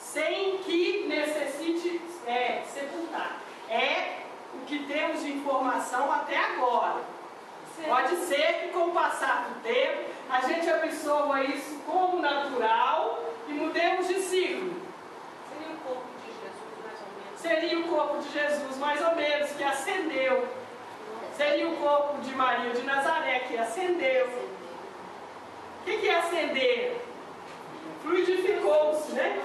sem que necessite sepultar. É o que temos de informação até agora. Pode ser que com o passar do tempo a gente absorva isso como natural e mudemos de ciclo. Seria o corpo de Jesus, mais ou menos? Seria o corpo de Jesus, mais ou menos, que ascendeu. Seria o corpo de Maria de Nazaré, que ascendeu. O que é ascender? Fluidificou-se, né?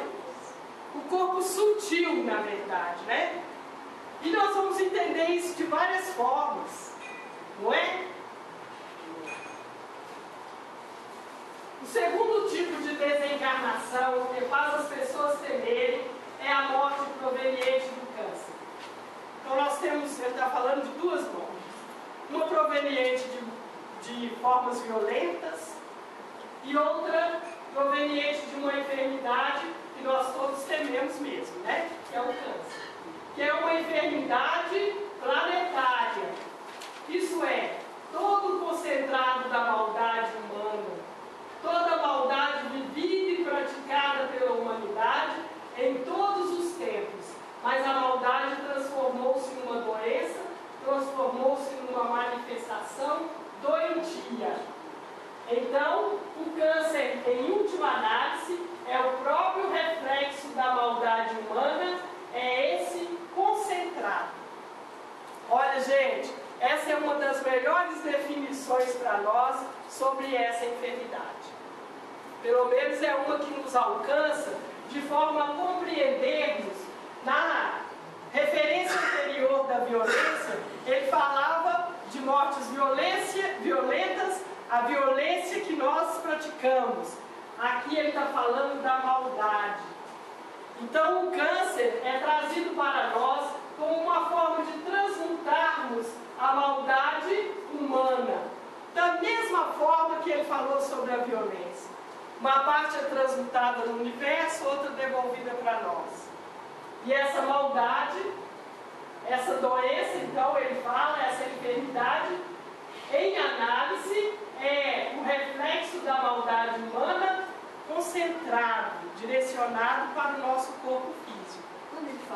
O corpo sutil, na verdade, né? E nós vamos entender isso de várias formas, não é? O segundo tipo de desencarnação que faz as pessoas temerem é a morte proveniente do câncer. Então nós temos, ele está falando de duas mortes. Uma proveniente de formas violentas e outra proveniente de uma enfermidade que nós todos tememos mesmo, né? Que é o câncer. Que é uma enfermidade planetária. Isso é, todo o concentrado da maldade humana, toda a maldade vivida e praticada pela humanidade em todos os tempos. Mas a maldade transformou-se numa doença, transformou-se numa manifestação doentia. Então, o câncer, em última análise, é o próprio reflexo da maldade humana, é esse concentrado. Olha, gente, essa é uma das melhores definições para nós sobre essa enfermidade. Pelo menos é uma que nos alcança de forma a compreendermos. Na referência anterior da violência, ele falava de mortes violentas, a violência que nós praticamos. Aqui ele está falando da maldade. Então o câncer é trazido para nós como uma forma de transmutarmos a maldade humana. Da mesma forma que ele falou sobre a violência. Uma parte é transmutada no universo, outra devolvida para nós. E essa maldade, essa doença, então ele fala, essa enfermidade, em análise, é o reflexo da maldade humana concentrado, direcionado para o nosso corpo físico,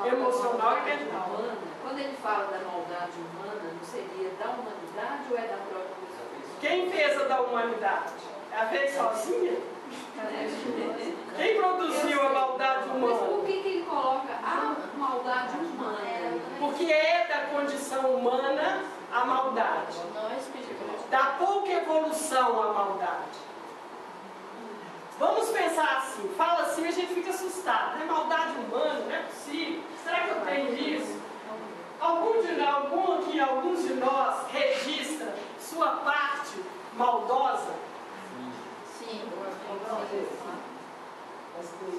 emocional e mental. Humana, quando ele fala da maldade humana, não seria da humanidade ou é da própria pessoa? Quem fez a da humanidade? Ela fez sozinha? Quem produziu a maldade humana? Mas por que ele coloca a maldade humana? Porque é da condição humana a maldade. Da pouca evolução a maldade. Vamos pensar assim, fala assim, a gente fica assustado. É maldade humana, não é possível. Será que eu tenho isso? Alguns de nós registra sua parte maldosa? Sim.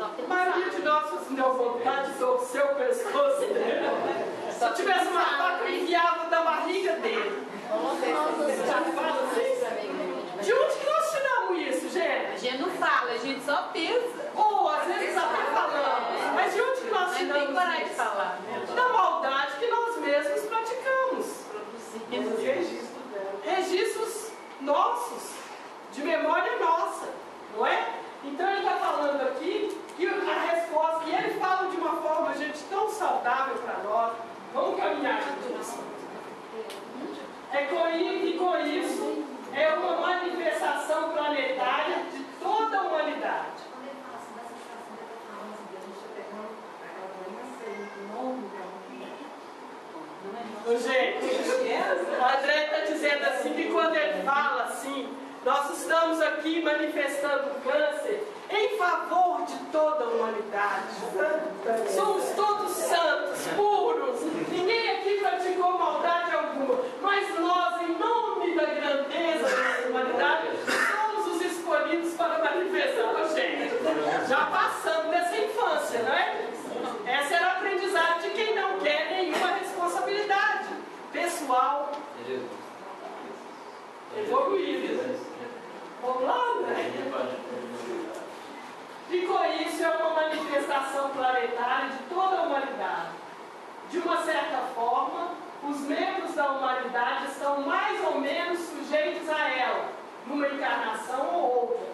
A maioria de nós assim, deu vontade de torcer o pescoço dele. Se eu tivesse uma faca, eu enfiava da barriga dele. De onde que nós tiramos isso, gente? A gente não fala, a gente só pensa. Ou às vezes até falamos. Mas de onde que nós Não tem tiramos coragem de isso? falar. Da maldade que nós mesmos praticamos. Registros nossos, de memória nossa, não é? Então ele está falando aqui que a resposta, e ele fala de uma forma, gente, tão saudável para nós. Vamos caminhar juntos. E com isso, é uma manifestação planetária de toda a humanidade. Quando ele fala assim, dessa situação que eu estou falando, assim, que a gente está pegando aquela doença Gente, o André está dizendo assim que quando ele fala assim, nós estamos aqui manifestando o câncer em favor de toda a humanidade. Somos todos santos, puros, ninguém aqui praticou maldade alguma, mas nós, em nome da grandeza da humanidade, somos os escolhidos para manifestar a gente. Já passamos dessa infância, não é? Essa era a aprendizagem de quem não quer nenhuma responsabilidade pessoal evoluída. Vamos lá, né? E com isso é uma manifestação planetária de toda a humanidade. De uma certa forma, os membros da humanidade estão mais ou menos sujeitos a ela, numa encarnação ou outra.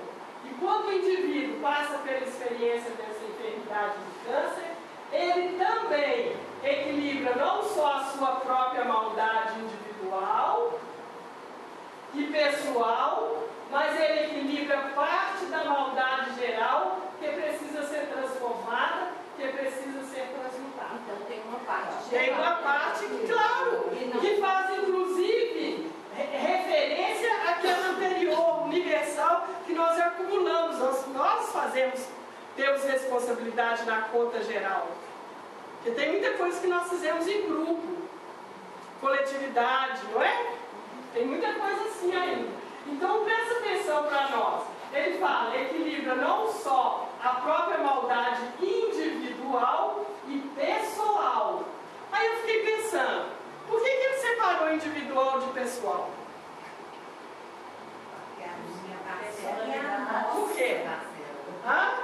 E quando o indivíduo passa pela experiência dessa enfermidade, maldade do câncer, ele também equilibra não só a sua própria maldade individual e pessoal, mas ele equilibra parte da maldade geral que precisa ser transformada, que precisa ser transmutada. Então tem uma parte geral. Tem uma parte, claro, que faz inclusive referência àquela anterior, universal, que nós acumulamos. Nós temos responsabilidade na conta geral. Porque tem muita coisa que nós fizemos em grupo, coletividade, não é? Tem muita coisa assim ainda. Então presta atenção para nós. Ele fala, equilibra não só a própria maldade individual e pessoal. Aí eu fiquei pensando, por que ele separou individual de pessoal? Por quê? Hã?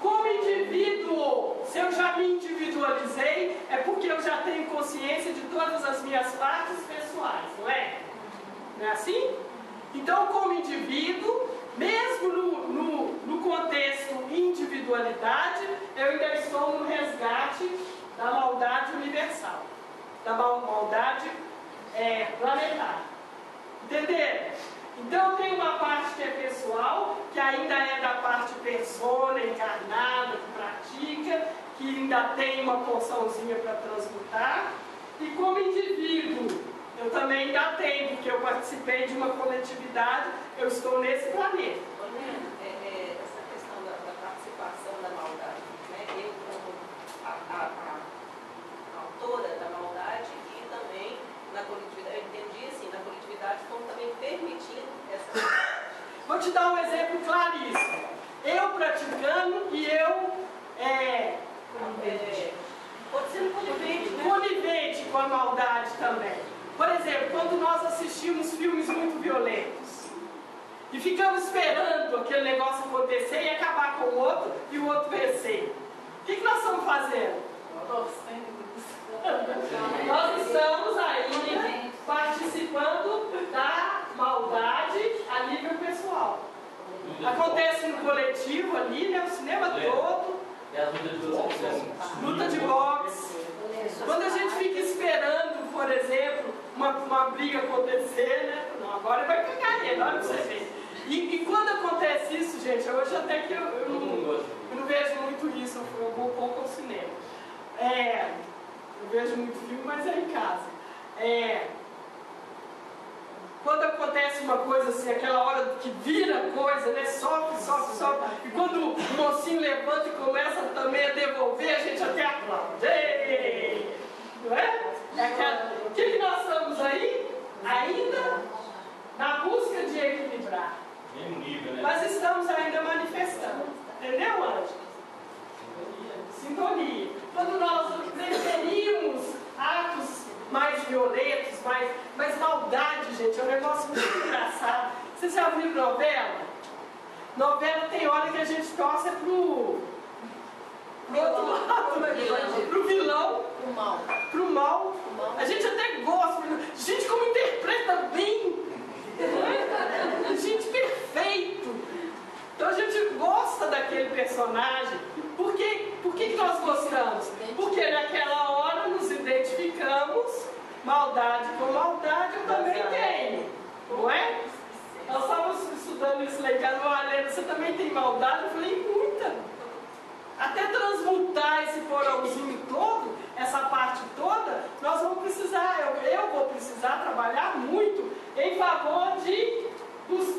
Como indivíduo, se eu já me individualizei, é porque eu já tenho consciência de todas as minhas partes pessoais, não é? Não é assim? Então, como indivíduo, mesmo no contexto individualidade, eu ainda estou no resgate da maldade universal, da maldade planetária. Entenderam? Então tem uma parte que é pessoal, que ainda é da parte persona, encarnada, que pratica, que ainda tem uma porçãozinha para transmutar. E como indivíduo, eu também ainda tenho, porque eu participei de uma coletividade, eu estou nesse planeta. Essa questão da participação da maldade, né? Eu como a autora da maldade e também na coletividade, eu entendi assim, na coletividade como também permitindo essa maldade. Vou te dar um exemplo claríssimo. Eu praticando e eu pode ser conivente, né? conivente com a maldade também. Por exemplo, quando nós assistimos filmes muito violentos e ficamos esperando aquele negócio acontecer e acabar com o outro e o outro vencer, o que nós estamos fazendo? Nós estamos ainda participando da maldade a nível pessoal. Acontece no coletivo ali, né, o cinema todo, luta de boxe. Quando a gente fica esperando, por exemplo, uma briga acontecer, né? Não, agora vai pegar ele, olha pra você ver. E quando acontece isso, gente, hoje até que eu não vejo muito isso, eu vou pouco ao cinema. Eu vejo muito filme, mas é em casa. Quando acontece uma coisa assim, aquela hora que vira coisa, né? Sofre. E quando o mocinho levanta e começa também a devolver, a gente até aplaude. Ei! Não é? O que nós estamos aí? Ainda na busca de equilibrar. Mas estamos ainda manifestando. Entendeu, Anjo? Sintonia. Quando nós preferimos atos mais violentos, mais maldade, gente, é um negócio muito engraçado. Vocês já viram novela? Novela tem hora que a gente torce pro outro lado, pro vilão, pro mal. A gente até gosta, gente, como interpreta bem, gente, perfeito. Então a gente gosta daquele personagem. Por que nós gostamos? Porque naquela hora nos identificamos, maldade com maldade eu também tenho, não é? Nós estávamos estudando isso lá em casa, Helena, você também tem maldade? Eu falei, muita. Até transmutar esse porãozinho todo, essa parte toda, nós vamos precisar, eu vou precisar trabalhar muito em favor de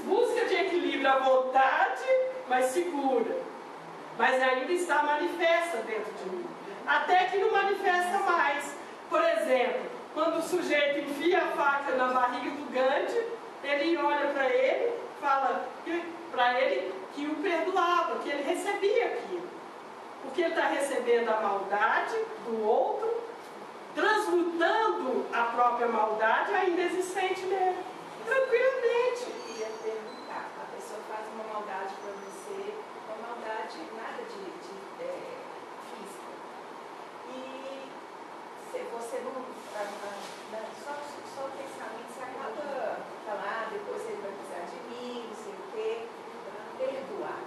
busca de equilíbrio à vontade, mas segura. Mas ainda está manifesta dentro de mim. Até que não manifesta mais. Por exemplo, quando o sujeito enfia a faca na barriga do Gandhi, ele olha para ele, fala para ele que o perdoava, que ele recebia aquilo. Porque ele está recebendo a maldade do outro, transmutando a própria maldade ainda existente nele. Tranquilamente. Eu ia perguntar, a pessoa faz uma maldade para você, uma maldade nada de física. E se você não. Só o pensamento, você acaba falando, depois ele vai precisar de mim, não sei o quê. Perdoar.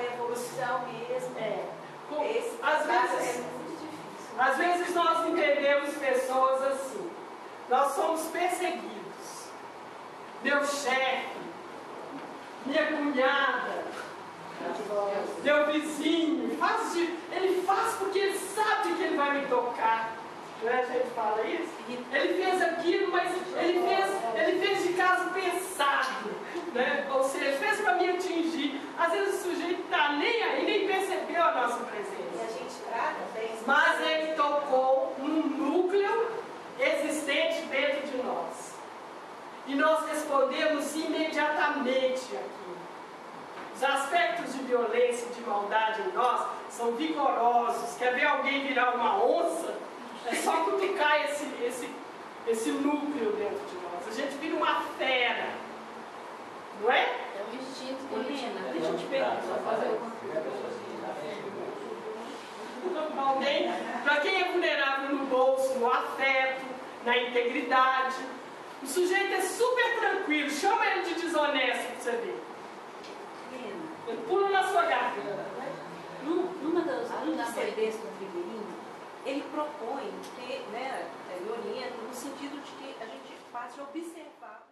uma evolução mesmo. Esse Às trabalho vezes- é muito difícil. Às vezes nós entendemos pessoas assim. Nós somos perseguidos. Meu chefe, minha cunhada, meu vizinho, ele faz porque ele sabe que ele vai me tocar. Não é? A gente fala isso? Ele fez aquilo, mas ele fez de caso pensado. Né? Ou seja, fez para me atingir. Às vezes o sujeito está nem aí, nem percebeu a nossa E presença. a gente trata bem. Mas ele tocou num núcleo existente dentro de nós. E nós respondemos imediatamente aqui. Os aspectos de violência e de maldade em nós são vigorosos. Quer ver alguém virar uma onça? É só cutucar esse núcleo dentro de nós. A gente vira uma fera. Não é? É um instinto que Helena, deixa eu te perguntar, só fazer uma Alguém, para quem é vulnerável no bolso, no afeto, na integridade. O sujeito é super tranquilo. Chama ele de desonesto para você ver. Helena, Ele pula na sua garganta. numa das sentenças do Ribeirinho, ele propõe que, né, ele orienta no sentido de que a gente passe a observar